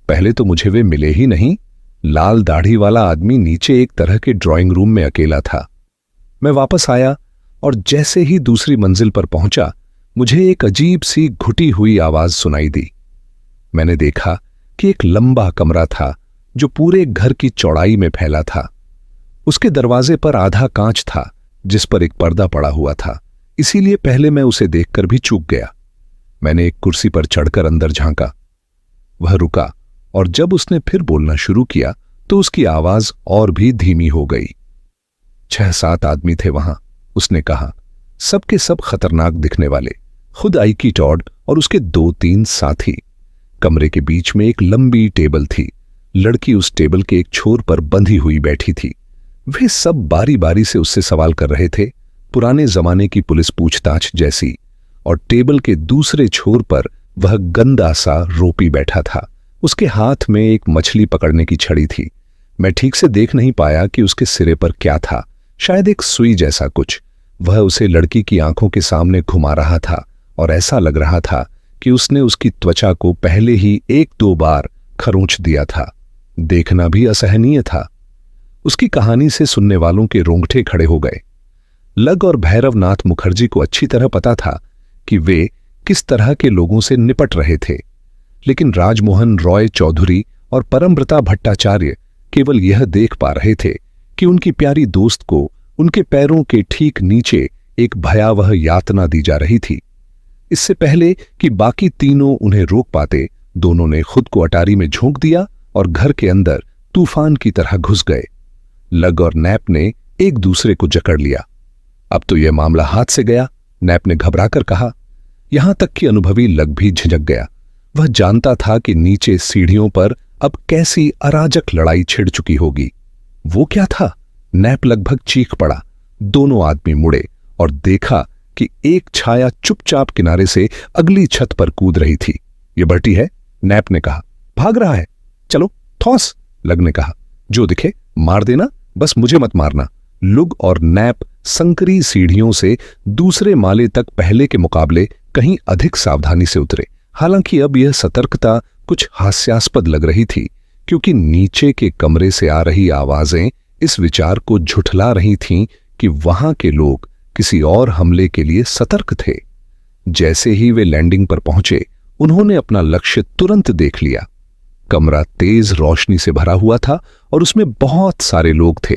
पहले तो मुझे वे मिले ही नहीं। लाल दाढ़ी वाला आदमी नीचे एक तरह के ड्राइंग रूम में अकेला था। मैं वापस आया और जैसे ही दूसरी मंजिल पर पहुंचा, मुझे एक अजीब सी घुटी हुई आवाज सुनाई दी। मैंने देखा कि एक लंबा कमरा था जो पूरे घर की चौड़ाई में फैला था। उसके दरवाजे पर आधा कांच था जिस पर एक पर्दा पड़ा हुआ था, इसीलिए पहले मैं उसे देखकर भी चूक गया। मैंने एक कुर्सी पर चढ़कर अंदर झांका। वह रुका और जब उसने फिर बोलना शुरू किया तो उसकी आवाज और भी धीमी हो गई। 6-7 आदमी थे वहां, उसने कहा। सबके सब खतरनाक दिखने वाले, खुद आइकी टॉड और उसके 2-3 साथी। कमरे के बीच में एक लंबी टेबल थी। लड़की उस टेबल के एक छोर पर बंधी हुई बैठी थी। वे सब बारी बारी से उससे सवाल कर रहे थे, पुराने जमाने की पुलिस पूछताछ जैसी। और टेबल के दूसरे छोर पर वह गंदा सा रोपी बैठा था। उसके हाथ में एक मछली पकड़ने की छड़ी थी। मैं ठीक से देख नहीं पाया कि उसके सिरे पर क्या था, शायद एक सुई जैसा कुछ। वह उसे लड़की की आंखों के सामने घुमा रहा था और ऐसा लग रहा था कि उसने उसकी त्वचा को पहले ही 1-2 बार खरोंच दिया था। देखना भी असहनीय था। उसकी कहानी से सुनने वालों के रोंगटे खड़े हो गए। लग और भैरवनाथ मुखर्जी को अच्छी तरह पता था कि वे किस तरह के लोगों से निपट रहे थे, लेकिन राजमोहन रॉय चौधरी और परमव्रता भट्टाचार्य केवल यह देख पा रहे थे कि उनकी प्यारी दोस्त को उनके पैरों के ठीक नीचे एक भयावह यातना दी जा रही थी। इससे पहले कि बाकी तीनों उन्हें रोक पाते, दोनों ने खुद को अटारी में झोंक दिया और घर के अंदर तूफान की तरह घुस गए। लग और नैप ने एक दूसरे को जकड़ लिया। अब तो यह मामला हाथ से गया, नैप ने घबराकर कहा। यहां तक कि अनुभवी लग भी झिझक गया। वह जानता था कि नीचे सीढ़ियों पर अब कैसी अराजक लड़ाई छिड़ चुकी होगी। वो क्या था? नैप लगभग चीख पड़ा। दोनों आदमी मुड़े और देखा कि एक छाया चुपचाप किनारे से अगली छत पर कूद रही थी। ये बर्टी है, नैप ने कहा। भाग रहा है, चलो ठोस, लग ने कहा। जो दिखे मार देना, बस मुझे मत मारना। लुग और नैप संकरी सीढ़ियों से दूसरे माले तक पहले के मुकाबले कहीं अधिक सावधानी से उतरे। हालांकि अब यह सतर्कता कुछ हास्यास्पद लग रही थी, क्योंकि नीचे के कमरे से आ रही आवाजें इस विचार को झुठला रही थीं कि वहां के लोग किसी और हमले के लिए सतर्क थे। जैसे ही वे लैंडिंग पर पहुंचे, उन्होंने अपना लक्ष्य तुरंत देख लिया। कमरा तेज रोशनी से भरा हुआ था और उसमें बहुत सारे लोग थे।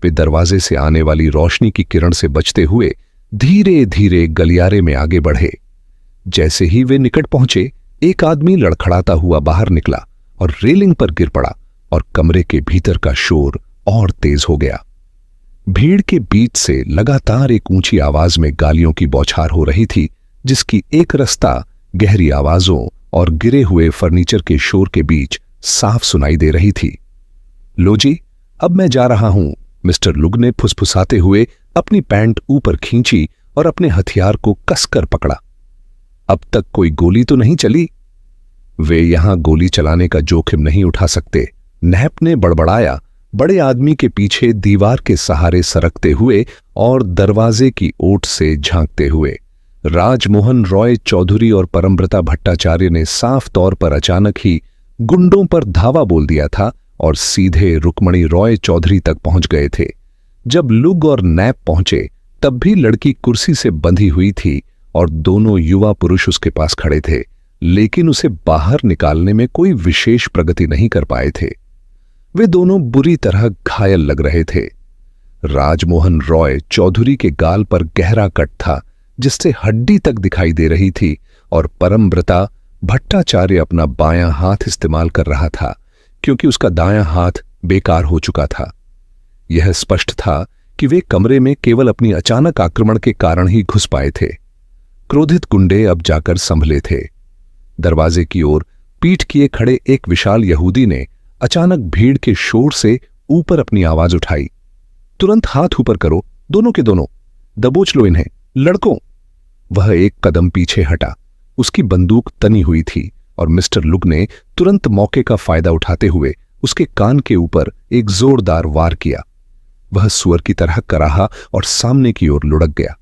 वे दरवाजे से आने वाली रोशनी की किरण से बचते हुए धीरे धीरे गलियारे में आगे बढ़े। जैसे ही वे निकट पहुंचे, एक आदमी लड़खड़ाता हुआ बाहर निकला और रेलिंग पर गिर पड़ा और कमरे के भीतर का शोर और तेज हो गया। भीड़ के बीच से लगातार एक ऊंची आवाज में गालियों की बौछार हो रही थी, जिसकी एक रास्ता गहरी आवाजों और गिरे हुए फर्नीचर के शोर के बीच साफ सुनाई दे रही थी। लो जी, अब मैं जा रहा हूं, मिस्टर लुग ने फुसफुसाते हुए अपनी पैंट ऊपर खींची और अपने हथियार को कसकर पकड़ा। अब तक कोई गोली तो नहीं चली? वे यहां गोली चलाने का जोखिम नहीं उठा सकते, नैप ने बड़बड़ाया, बड़े आदमी के पीछे दीवार के सहारे सरकते हुए और दरवाजे की ओट से झांकते हुए। राजमोहन रॉय चौधरी और परमव्रता भट्टाचार्य ने साफ तौर पर अचानक ही गुंडों पर धावा बोल दिया था और सीधे रुक्मणी रॉय चौधरी तक पहुंच गए थे। जब लुग और नैप पहुंचे, तब भी लड़की कुर्सी से बंधी हुई थी और दोनों युवा पुरुष उसके पास खड़े थे, लेकिन उसे बाहर निकालने में कोई विशेष प्रगति नहीं कर पाए थे। वे दोनों बुरी तरह घायल लग रहे थे। राजमोहन रॉय चौधरी के गाल पर गहरा कट था, जिससे हड्डी तक दिखाई दे रही थी, और परमव्रता भट्टाचार्य अपना बायां हाथ इस्तेमाल कर रहा था, क्योंकि उसका दायां हाथ बेकार हो चुका था। यह स्पष्ट था कि वे कमरे में केवल अपनी अचानक आक्रमण के कारण ही घुस पाए थे। क्रोधित गुंडे अब जाकर संभले थे। दरवाजे की ओर पीठ किए खड़े एक विशाल यहूदी ने अचानक भीड़ के शोर से ऊपर अपनी आवाज उठाई। तुरंत हाथ ऊपर करो, दोनों के दोनों, दबोच लो इन्हें, लड़कों। वह एक कदम पीछे हटा। उसकी बंदूक तनी हुई थी और मिस्टर लुग ने तुरंत मौके का फायदा उठाते हुए उसके कान के ऊपर एक जोरदार वार किया। वह सुअर की तरह कराहा और सामने की ओर लुढ़क गया।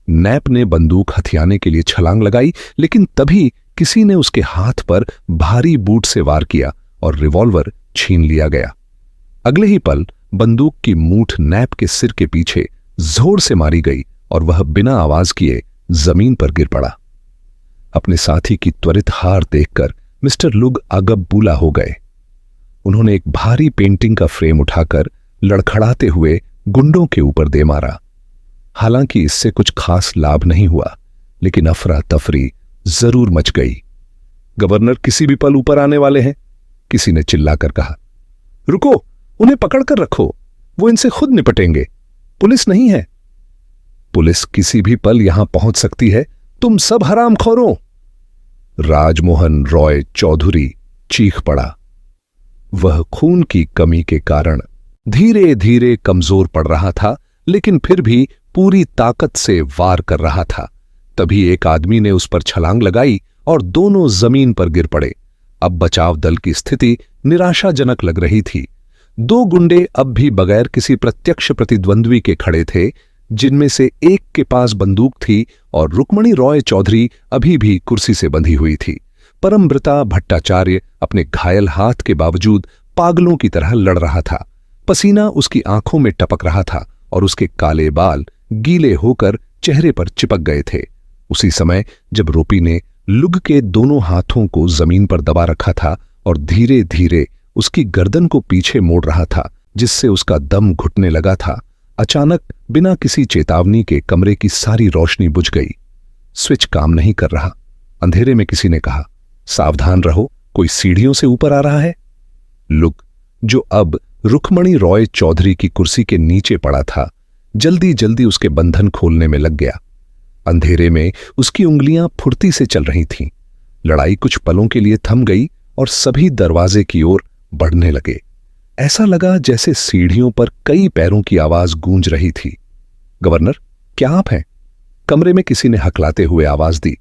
नैप ने बंदूक हथियाने के लिए छलांग लगाई, लेकिन तभी किसी ने उसके हाथ पर भारी बूट से वार किया और रिवॉल्वर छीन लिया गया। अगले ही पल बंदूक की मूठ नैप के सिर के पीछे जोर से मारी गई और वह बिना आवाज किए जमीन पर गिर पड़ा। अपने साथी की त्वरित हार देखकर मिस्टर लुग आगबबूला हो गए। उन्होंने एक भारी पेंटिंग का फ्रेम उठाकर लड़खड़ाते हुए गुंडों के ऊपर दे मारा। हालांकि इससे कुछ खास लाभ नहीं हुआ, लेकिन अफरा तफरी जरूर मच गई। गवर्नर किसी भी पल ऊपर आने वाले हैं, किसी ने चिल्लाकर कहा। रुको, उन्हें पकड़कर रखो, वो इनसे खुद निपटेंगे, पुलिस नहीं है। पुलिस किसी भी पल यहां पहुंच सकती है, तुम सब हरामखोरों। राजमोहन रॉय चौधरी चीख पड़ा। वह खून की कमी के कारण धीरे धीरे कमजोर पड़ रहा था, लेकिन फिर भी पूरी ताकत से वार कर रहा था। तभी एक आदमी ने उस पर छलांग लगाई और दोनों जमीन पर गिर पड़े। अब बचाव दल की स्थिति निराशाजनक लग रही थी। दो गुंडे अब भी बगैर किसी प्रत्यक्ष प्रतिद्वंद्वी के खड़े थे, जिनमें से एक के पास बंदूक थी और रुक्मणी रॉय चौधरी अभी भी कुर्सी से बंधी हुई थी। परमव्रता भट्टाचार्य अपने घायल हाथ के बावजूद पागलों की तरह लड़ रहा था। पसीना उसकी आंखों में टपक रहा था और उसके काले बाल गीले होकर चेहरे पर चिपक गए थे। उसी समय जब रोपी ने लुग के दोनों हाथों को जमीन पर दबा रखा था और धीरे धीरे उसकी गर्दन को पीछे मोड़ रहा था, जिससे उसका दम घुटने लगा था। अचानक बिना किसी चेतावनी के कमरे की सारी रोशनी बुझ गई। स्विच काम नहीं कर रहा। अंधेरे में किसी ने कहा, सावधान रहो, कोई सीढ़ियों से ऊपर आ रहा है। लुक, जो अब रुक्मणी रॉय चौधरी की कुर्सी के नीचे पड़ा था, जल्दी जल्दी उसके बंधन खोलने में लग गया। अंधेरे में उसकी उंगलियां फुर्ती से चल रही थीं। लड़ाई कुछ पलों के लिए थम गई और सभी दरवाजे की ओर बढ़ने लगे। ऐसा लगा जैसे सीढ़ियों पर कई पैरों की आवाज गूंज रही थी। गवर्नर, क्या आप हैं? कमरे में किसी ने हकलाते हुए आवाज दी।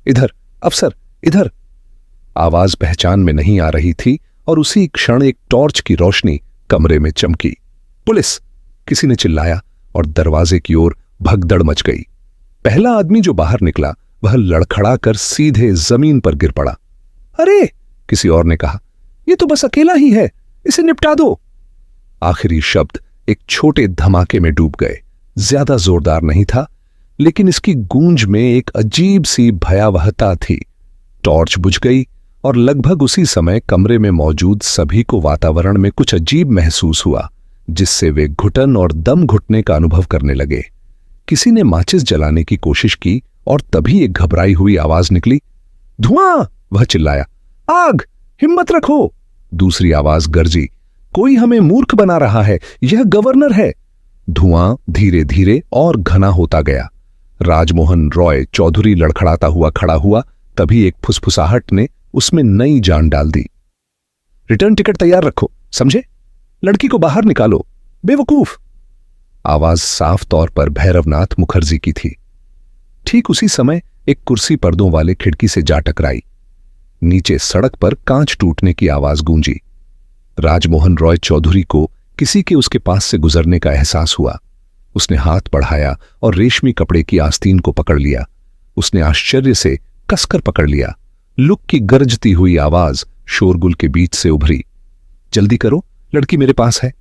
इधर अफसर, इधर। आवाज पहचान में नहीं आ रही थी और उसी क्षण एक टॉर्च की रोशनी कमरे में चमकी। पुलिस! किसी ने चिल्लाया और दरवाजे की ओर भगदड़ मच गई। पहला आदमी जो बाहर निकला वह लड़खड़ाकर सीधे जमीन पर गिर पड़ा। अरे! किसी और ने कहा, यह तो बस अकेला ही है, इसे निपटा दो। आखिरी शब्द एक छोटे धमाके में डूब गए। ज्यादा जोरदार नहीं था, लेकिन इसकी गूंज में एक अजीब सी भयावहता थी। टॉर्च बुझ गई और लगभग उसी समय कमरे में मौजूद सभी को वातावरण में कुछ अजीब महसूस हुआ, जिससे वे घुटन और दम घुटने का अनुभव करने लगे। किसी ने माचिस जलाने की कोशिश की और तभी एक घबराई हुई आवाज निकली। धुआं! वह चिल्लाया। आग! हिम्मत रखो! दूसरी आवाज गरजी। कोई हमें मूर्ख बना रहा है, यह गवर्नर है। धुआं धीरे धीरे और घना होता गया। राजमोहन रॉय चौधरी लड़खड़ाता हुआ खड़ा हुआ, तभी एक फुसफुसाहट ने उसमें नई जान डाल दी। रिटर्न टिकट तैयार रखो, समझे? लड़की को बाहर निकालो, बेवकूफ! आवाज साफ तौर पर भैरवनाथ मुखर्जी की थी। ठीक उसी समय एक कुर्सी पर्दों वाले खिड़की से जा टकराई। नीचे सड़क पर कांच टूटने की आवाज गूंजी। राजमोहन रॉय चौधरी को किसी के उसके पास से गुजरने का एहसास हुआ। उसने हाथ बढ़ाया और रेशमी कपड़े की आस्तीन को पकड़ लिया। उसने आश्चर्य से कसकर पकड़ लिया। लुक की गरजती हुई आवाज शोरगुल के बीच से उभरी। जल्दी करो, लड़की मेरे पास है।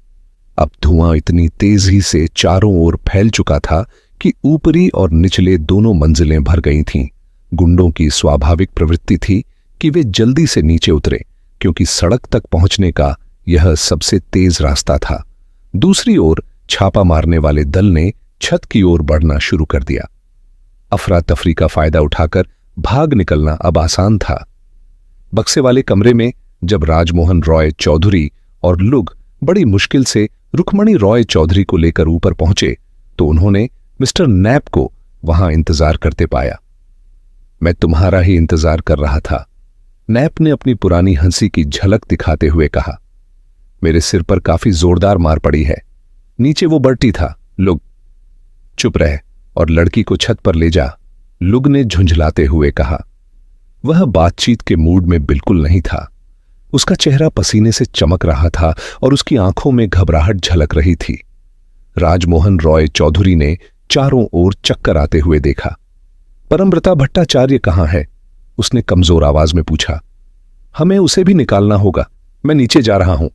अब धुआं इतनी तेजी से चारों ओर फैल चुका था कि ऊपरी और निचले दोनों मंजिलें भर गई थीं। गुंडों की स्वाभाविक प्रवृत्ति थी कि वे जल्दी से नीचे उतरे, क्योंकि सड़क तक पहुंचने का यह सबसे तेज रास्ता था। दूसरी ओर छापा मारने वाले दल ने छत की ओर बढ़ना शुरू कर दिया। अफरा तफरी का फायदा उठाकर भाग निकलना अब आसान था। बक्से वाले कमरे में जब राजमोहन रॉय चौधरी और लुग बड़ी मुश्किल से रुक्मणी रॉय चौधरी को लेकर ऊपर पहुंचे, तो उन्होंने मिस्टर नैप को वहां इंतजार करते पाया। मैं तुम्हारा ही इंतजार कर रहा था, नैप ने अपनी पुरानी हंसी की झलक दिखाते हुए कहा। मेरे सिर पर काफी जोरदार मार पड़ी है। नीचे वो बर्टी था। लुग, चुप रह और लड़की को छत पर ले जा, लुग ने झुंझलाते हुए कहा। वह बातचीत के मूड में बिल्कुल नहीं था। उसका चेहरा पसीने से चमक रहा था और उसकी आंखों में घबराहट झलक रही थी। राजमोहन रॉय चौधरी ने चारों ओर चक्कर आते हुए देखा। परमव्रता भट्टाचार्य कहां है? उसने कमजोर आवाज में पूछा। हमें उसे भी निकालना होगा, मैं नीचे जा रहा हूं।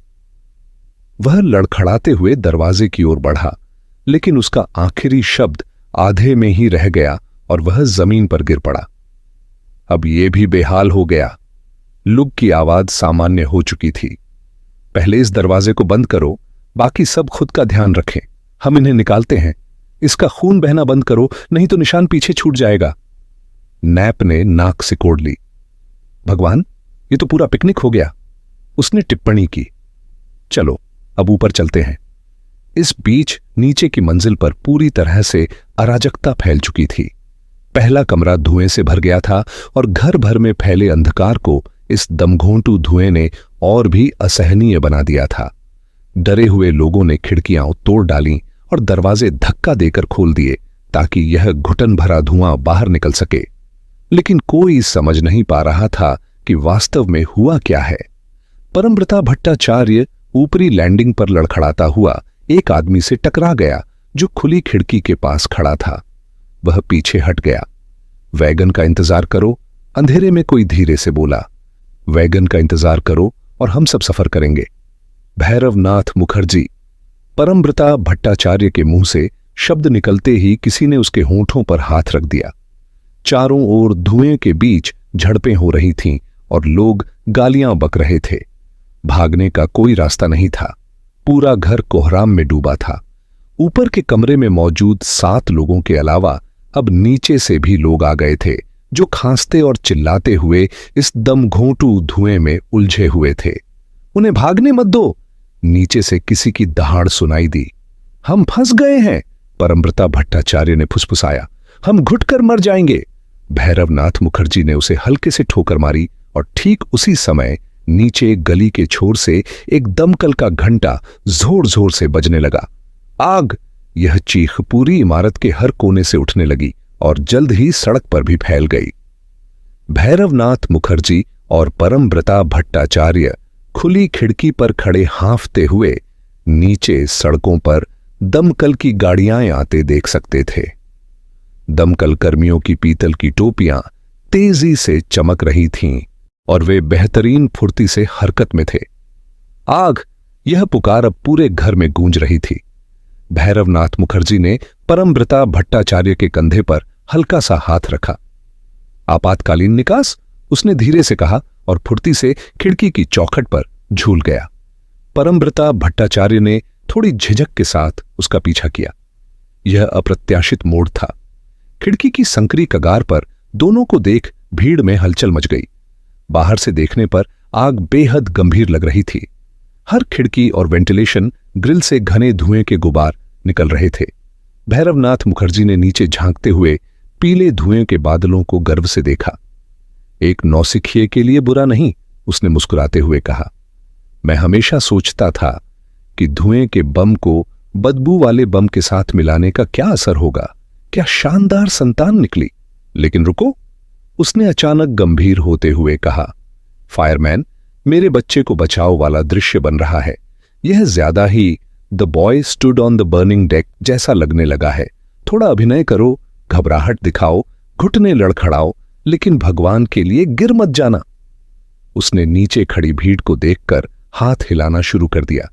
वह लड़खड़ाते हुए दरवाजे की ओर बढ़ा, लेकिन उसका आखिरी शब्द आधे में ही रह गया और वह जमीन पर गिर पड़ा। अब यह भी बेहाल हो गया। लुग की आवाज सामान्य हो चुकी थी। पहले इस दरवाजे को बंद करो, बाकी सब खुद का ध्यान रखें। हम इन्हें निकालते हैं। इसका खून बहना बंद करो, नहीं तो निशान पीछे छूट जाएगा। नैप ने नाक सिकोड़ ली। भगवान, ये तो पूरा पिकनिक हो गया, उसने टिप्पणी की। चलो अब ऊपर चलते हैं। इस बीच नीचे की मंजिल पर पूरी तरह से अराजकता फैल चुकी थी। पहला कमरा धुएं से भर गया था और घर भर में फैले अंधकार को इस दमघोंटू धुएं ने और भी असहनीय बना दिया था। डरे हुए लोगों ने खिड़कियां तोड़ डालीं और दरवाजे धक्का देकर खोल दिए ताकि यह घुटन भरा धुआं बाहर निकल सके। लेकिन कोई समझ नहीं पा रहा था कि वास्तव में हुआ क्या है। परमव्रता भट्टाचार्य ऊपरी लैंडिंग पर लड़खड़ाता हुआ एक आदमी से टकरा गया जो खुली खिड़की के पास खड़ा था। वह पीछे हट गया। वैगन का इंतजार करो, अंधेरे में कोई धीरे से बोला। वैगन का इंतजार करो और हम सब सफर करेंगे। भैरवनाथ मुखर्जी। परमव्रता भट्टाचार्य के मुंह से शब्द निकलते ही किसी ने उसके होंठों पर हाथ रख दिया। चारों ओर धुएं के बीच झड़पें हो रही थीं और लोग गालियां बक रहे थे। भागने का कोई रास्ता नहीं था। पूरा घर कोहराम में डूबा था। ऊपर के कमरे में मौजूद 7 लोगों के अलावा अब नीचे से भी लोग आ गए थे, जो खांसते और चिल्लाते हुए इस दमघोंटू धुएं में उलझे हुए थे। उन्हें भागने मत दो, नीचे से किसी की दहाड़ सुनाई दी। हम फंस गए हैं, परमव्रता भट्टाचार्य ने फुसफुसाया। हम घुटकर मर जाएंगे। भैरवनाथ मुखर्जी ने उसे हल्के से ठोकर मारी और ठीक उसी समय नीचे गली के छोर से एक दमकल का घंटा जोर जोर से बजने लगा। आग! यह चीख पूरी इमारत के हर कोने से उठने लगी और जल्द ही सड़क पर भी फैल गई। भैरवनाथ मुखर्जी और परमव्रता भट्टाचार्य खुली खिड़की पर खड़े हांफते हुए नीचे सड़कों पर दमकल की गाड़ियां आते देख सकते थे। दमकल कर्मियों की पीतल की टोपियां तेजी से चमक रही थीं और वे बेहतरीन फुर्ती से हरकत में थे। आग! यह पुकार अब पूरे घर में गूंज रही थी। भैरवनाथ मुखर्जी ने परमव्रता भट्टाचार्य के कंधे पर हल्का सा हाथ रखा। आपातकालीन निकास, उसने धीरे से कहा और फुर्ती से खिड़की की चौखट पर झूल गया। परमव्रता भट्टाचार्य ने थोड़ी झिझक के साथ उसका पीछा किया। यह अप्रत्याशित मोड़ था। खिड़की की संकरी कगार पर दोनों को देख भीड़ में हलचल मच गई। बाहर से देखने पर आग बेहद गंभीर लग रही थी। हर खिड़की और वेंटिलेशन ग्रिल से घने धुएं के गुबार निकल रहे थे। भैरवनाथ मुखर्जी ने नीचे झांकते हुए पीले धुएं के बादलों को गर्व से देखा। एक नौसिखिए के लिए बुरा नहीं, उसने मुस्कुराते हुए कहा। मैं हमेशा सोचता था कि धुएं के बम को बदबू वाले बम के साथ मिलाने का क्या असर होगा। क्या शानदार संतान निकली। लेकिन रुको, उसने अचानक गंभीर होते हुए कहा। फायरमैन, मेरे बच्चे को बचाओ वाला दृश्य बन रहा है। यह ज्यादा ही the boy stood on the burning deck जैसा लगने लगा है। थोड़ा अभिनय करो, घबराहट दिखाओ, घुटने लड़खड़ाओ, लेकिन भगवान के लिए गिर मत जाना। उसने नीचे खड़ी भीड़ को देखकर हाथ हिलाना शुरू कर दिया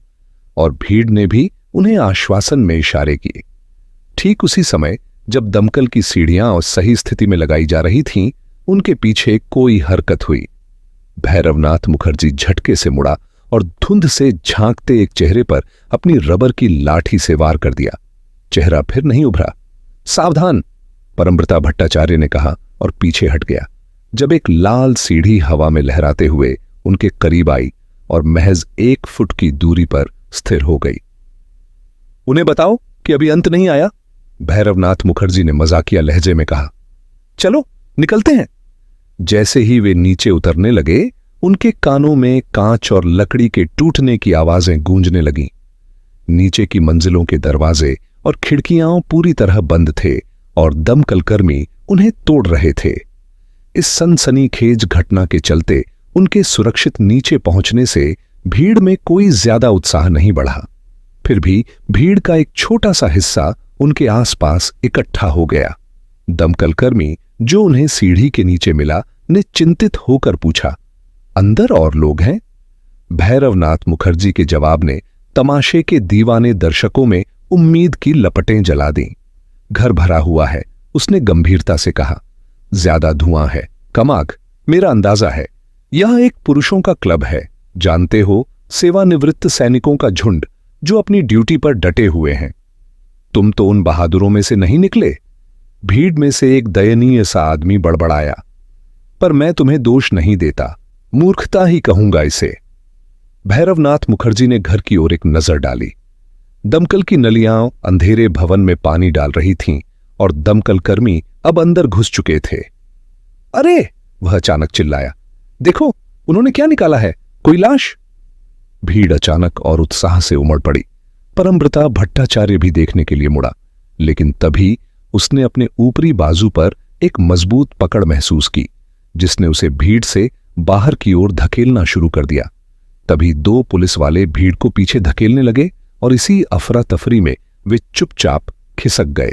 और भीड़ ने भी उन्हें आश्वासन में इशारे किए। ठीक उसी समय जब दमकल की सीढ़ियां और सही स्थिति में लगाई जा रही थीं, उनके पीछे कोई हरकत हुई। भैरवनाथ मुखर्जी झटके से मुड़ा और धुंध से झांकते एक चेहरे पर अपनी रबर की लाठी से वार कर दिया। चेहरा फिर नहीं उभरा। सावधान, परमव्रता भट्टाचार्य ने कहा और पीछे हट गया। जब एक लाल सीढ़ी हवा में लहराते हुए उनके करीब आई और महज 1 फुट की दूरी पर स्थिर हो गई। उन्हें बताओ कि अभी अंत नहीं आया, भैरवनाथ मुखर्जी ने मजाकिया लहजे में कहा। चलो निकलते हैं। जैसे ही वे नीचे उतरने लगे, उनके कानों में कांच और लकड़ी के टूटने की आवाजें गूंजने लगीं। नीचे की मंजिलों के दरवाजे और खिड़कियां पूरी तरह बंद थे और दमकल कर्मी उन्हें तोड़ रहे थे। इस सनसनीखेज घटना के चलते उनके सुरक्षित नीचे पहुंचने से भीड़ में कोई ज्यादा उत्साह नहीं बढ़ा। फिर भी भीड़ का एक छोटा सा हिस्सा उनके आसपास इकट्ठा हो गया। दमकल कर्मी जो उन्हें सीढ़ी के नीचे मिला ने चिंतित होकर पूछा, अंदर और लोग हैं? भैरवनाथ मुखर्जी के जवाब ने तमाशे के दीवाने दर्शकों में उम्मीद की लपटें जला दी। घर भरा हुआ है, उसने गंभीरता से कहा। ज्यादा धुआं है, कम आग। मेरा अंदाजा है यह एक पुरुषों का क्लब है। जानते हो, सेवानिवृत्त सैनिकों का झुंड जो अपनी ड्यूटी पर डटे हुए हैं। तुम तो उन बहादुरों में से नहीं निकले। भीड़ में से एक दयनीय सा आदमी बड़बड़ाया। पर मैं तुम्हें दोष नहीं देता, मूर्खता ही कहूंगा इसे। भैरवनाथ मुखर्जी ने घर की ओर एक नजर डाली। दमकल की नलियां अंधेरे भवन में पानी डाल रही थीं और दमकल कर्मी अब अंदर घुस चुके थे। अरे! वह अचानक चिल्लाया। देखो, उन्होंने क्या निकाला है, कोई लाश। भीड़ अचानक और उत्साह से उमड़ पड़ी। परमव्रता भट्टाचार्य भी देखने के लिए मुड़ा, लेकिन तभी उसने अपने ऊपरी बाजू पर एक मजबूत पकड़ महसूस की, जिसने उसे भीड़ से बाहर की ओर धकेलना शुरू कर दिया। तभी 2 पुलिस वाले भीड़ को पीछे धकेलने लगे और इसी अफरा तफरी में वे चुपचाप खिसक गए।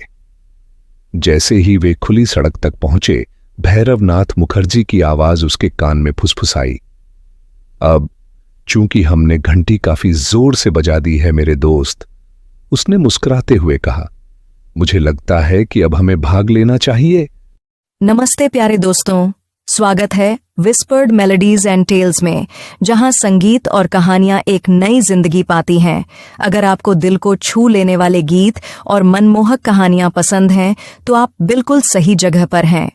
जैसे ही वे खुली सड़क तक पहुंचे, भैरवनाथ मुखर्जी की आवाज उसके कान में फुसफुसाई। अब चूंकि हमने घंटी काफी जोर से बजा दी है मेरे दोस्त, उसने मुस्कुराते हुए कहा। मुझे लगता है कि अब हमें भाग लेना चाहिए। नमस्ते प्यारे दोस्तों, स्वागत है विस्पर्ड मेलोडीज एंड टेल्स में, जहां संगीत और कहानियां एक नई जिंदगी पाती हैं। अगर आपको दिल को छू लेने वाले गीत और मनमोहक कहानियां पसंद हैं, तो आप बिल्कुल सही जगह पर हैं।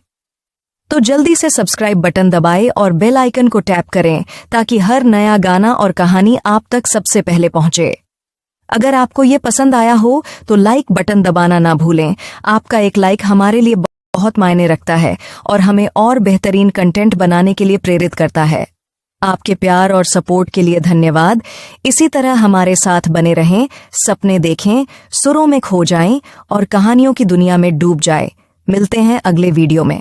तो जल्दी से सब्सक्राइब बटन दबाएं और बेल आइकन को टैप करें ताकि हर नया गाना और कहानी आप तक सबसे पहले पहुंचे। अगर आपको ये पसंद आया हो तो लाइक बटन दबाना ना भूलें। आपका एक लाइक हमारे लिए बहुत मायने रखता है और हमें और बेहतरीन कंटेंट बनाने के लिए प्रेरित करता है। आपके प्यार और सपोर्ट के लिए धन्यवाद। इसी तरह हमारे साथ बने रहें, सपने देखें, सुरों में खो जाएं और कहानियों की दुनिया में डूब जाएं। मिलते हैं अगले वीडियो में।